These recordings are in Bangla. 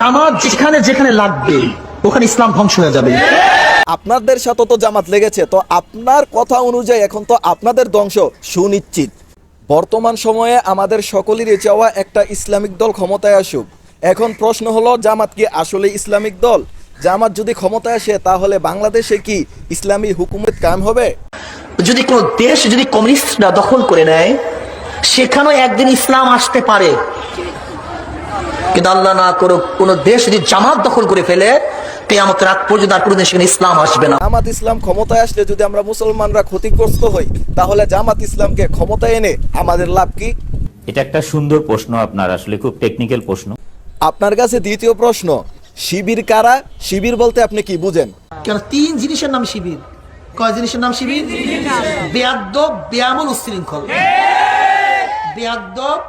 আমার যেখানে যেখানে লাগবে ওখানে ইসলাম ধ্বংস হয়ে যাবে। আপনাদের সাথে তো জামাত লেগেছে, তো আপনার কথা অনুযায়ী এখন তো আপনাদের ধ্বংস সুনিশ্চিত। বর্তমান সময়ে আমাদের সকলেরই চাওয়া একটা ইসলামিক দল ক্ষমতায় আসুক। এখন প্রশ্ন হলো, জামাত কি আসলে ইসলামিক দল? জামাত যদি ক্ষমতায় আসে তাহলে বাংলাদেশে কি ইসলামী হুকুমত কায়েম হবে? যদি কোনো দেশ যদি কমিউনিস্টরা দখল করে নেয়, সেখানেও একদিন ইসলাম আসতে পারে। কিন্তু আল্লাহ না করুক, কোনো দেশ যদি জামাত দখল করে ফেলে, কিয়ামতের রাত পর্যন্ত আর কোনো দেশে ইসলাম আসবে না। জামাত ইসলাম ক্ষমতায় আসলে যদি আমরা মুসলমানরা ক্ষতিগ্রস্ত হই, তাহলে জামাত ইসলামকে ক্ষমতায় এনে আমাদের লাভ কি? এটা একটা সুন্দর প্রশ্ন, আপনার আসলে খুব টেকনিক্যাল প্রশ্ন। আপনার কাছে দ্বিতীয় প্রশ্ন, শিবির কারা? শিবির বলতে আপনি কি বুঝেন? কেন তিন জিনিসের নাম শিবির। কয় জিনিসের নাম শিবির? বেয়াদ্দব, বেয়ামল, উচ্ছৃঙ্খল। বেয়াদ্দব,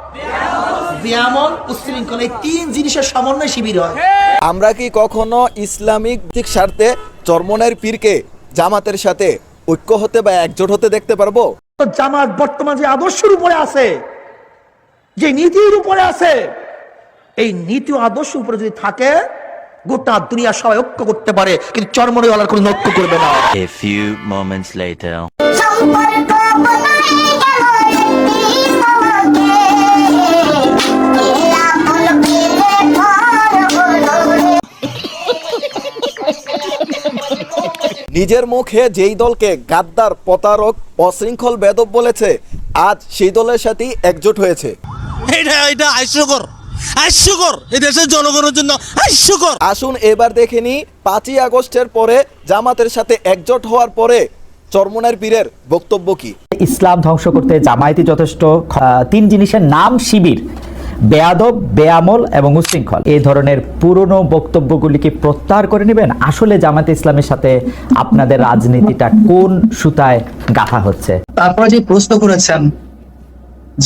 বেয়ামল, উচ্ছৃঙ্খল, এই তিন জিনিসের সমন্বয় শিবির হয়। আমরা কি কখনো ইসলামিক দিক স্বার্থে চরমনাইর পীরকে জামাতের সাথে ঐক্য হতে বা একজোট হতে দেখতে পারবো? তো জামাত বর্তমান যে আদর্শের উপরে আছে, যে নীতির উপরে আছে, এই নীতি ও আদর্শ উপরে যদি থাকে, গোটা দুনিয়া সবাই ঐক্য করতে পারে, কিন্তু চরমনাইওয়ালার কোনো ঐক্য করবে না। A few moments later. নিজের মুখে যেই দলকে গাদ্দার, প্রতারক, অশৃঙ্খল বেদব বলেছে, আজ সেই দলের সাথেই একজোট হয়েছে। এটা হাস্যকর, হাস্যকর, এই দেশের জনগণের জন্য হাস্যকর। আসুন এবার দেখে নি 5ই আগস্টের পরে জামাতের সাথে একজোট হওয়ার পরে চরমনাইর পীরের বক্তব্য কি। ইসলাম ধ্বংস করতে জামায়াতি যথেষ্ট। তিন জিনিসের নাম শিবির, বেয়াদব, বেআমল এবং উচ্ছৃঙ্খল। এই ধরনের পুরনো বক্তব্যগুলিকে প্রত্যাহার করে নেবেন। আসলে জামায়াতে ইসলামের সাথে আপনাদের রাজনীতিটা কোন সুতায় গাঁথা হচ্ছে? তারপরে যে প্রশ্ন করেছেন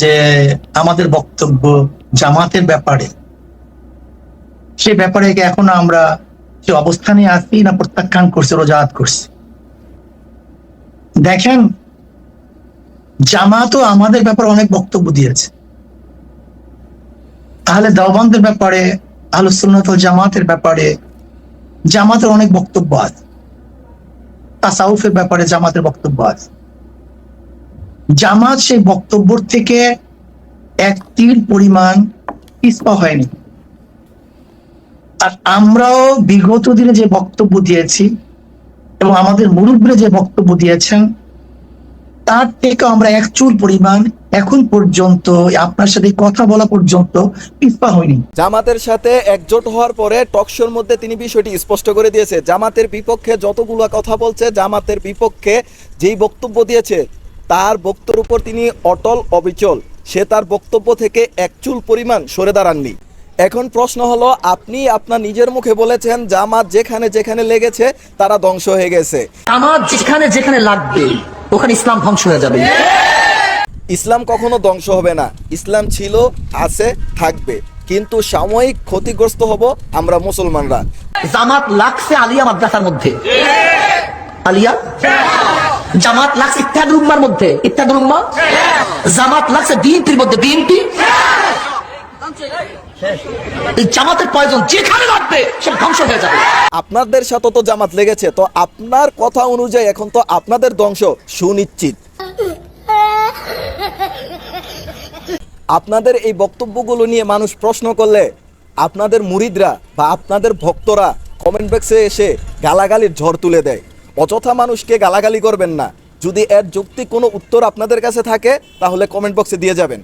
যে আমাদের বক্তব্য জামাতের ব্যাপারে, সে ব্যাপারে এখনো আমরা যে অবস্থানে আছি না প্রত্যাখ্যান করছি, রোজাত করছি। দেখেন, জামাতও আমাদের ব্যাপারে অনেক বক্তব্য দিয়েছে। তাহলে দেওবন্দের ব্যাপারে, আহলুস সুন্নাত ওয়াল জামাতের ব্যাপারে জামাতের অনেক বক্তব্য আছে। তাসাউফের ব্যাপারে জামাতের বক্তব্য আছে। জামাত সেই বক্তব্য থেকে এক তিল পরিমাণ পিছপা হয়নি। আর আমরাও বিগত দিনে যে বক্তব্য দিয়েছি এবং আমাদের মুরব্বীরা যে বক্তব্য দিয়েছেন, তার থেকে আমরা এক চুল পরিমাণ এখন পর্যন্ত আপনার সাথে কথা বলা পর্যন্ত পিছপা হয়নি। জামাতের সাথে একজোট হওয়ার পরে টকশোর মধ্যে তিনি বিষয়টি স্পষ্ট করে দিয়েছে। জামাতের বিপক্ষে যতগুলো কথা বলছে, জামাতের বিপক্ষে যেই বক্তব্য দিয়েছে, তার বক্তব্যের উপর তিনি অটল অবিচল। সে তার বক্তব্য থেকে এক চুল পরিমাণ সরে দাঁড়াননি। এখন প্রশ্ন হলো, আপনি আপনার নিজের মুখে বলেছেন জামাত যেখানে যেখানে লেগেছে তারা ধ্বংস হয়ে গেছে। আমার যেখানে যেখানে লাগবে ওখানে ইসলাম ধ্বংস হয়ে যাবে। ইসলাম কখনো ধ্বংস হবে না। ইসলাম ছিল, আছে, থাকবে, কিন্তু সাময়িক ক্ষতিগ্রস্ত হব আমরা মুসলমানরা। জামাত লাগছে আলিয়া মাদ্রাসার মধ্যে, আলিয়া। জামাত লাগছে ইত্তেহাদুল উম্মার মধ্যে, ইত্তেহাদুল উম্মাহ। জামাত লাগছে বিএনপির মধ্যে, বিএনপি। এই জামাতের প্রয়োজন যেখানে লাগবে সে ধ্বংস হয়ে যাবে। আপনাদের সাথে তো জামাত লেগেছে, তো আপনার কথা অনুযায়ী এখন তো আপনাদের ধ্বংস সুনিশ্চিত। আপনাদের এই বক্তব্যগুলো নিয়ে মানুষ প্রশ্ন করলে আপনাদের মুরিদরা বা আপনাদের ভক্তরা কমেন্ট বক্সে এসে গালাগালির ঝড় তুলে দেয়। অযথা মানুষকে গালাগালি করবেন না। যদি এর যৌক্তিক কোনো উত্তর আপনাদের কাছে থাকে তাহলে কমেন্ট বক্সে দিয়ে যাবেন।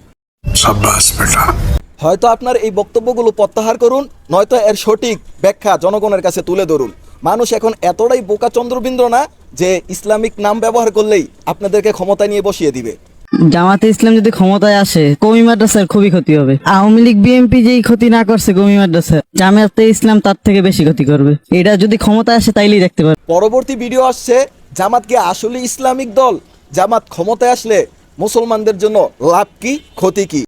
হয়তো আপনার এই বক্তব্যগুলো প্রত্যাহার করুন, নয়তো এর সঠিক ব্যাখ্যা জনগণের কাছে তুলে ধরুন। মানুষ এখন এতটাই বোকা চন্দ্রবিন্দু না যে ইসলামিক নাম ব্যবহার করলেই আপনাদেরকে ক্ষমতায় নিয়ে বসিয়ে দিবে। জামাতে ইসলাম যদি ক্ষমতায় আসে, কওমি মাদ্রাসার খুবই ক্ষতি হবে। আওয়ামী লীগ বিএনপি যেই ক্ষতি না করছে কওমি মাদ্রাসার, জামাতে ইসলাম তার থেকে বেশি ক্ষতি করবে। এটা যদি ক্ষমতায় আসে তাইলেই দেখতে পারবে। পরবর্তী ভিডিও আসছে, জামাত কি আসলে ইসলামিক দল? জামাত ক্ষমতায় আসলে মুসলমানদের জন্য লাভ কি, ক্ষতি কি?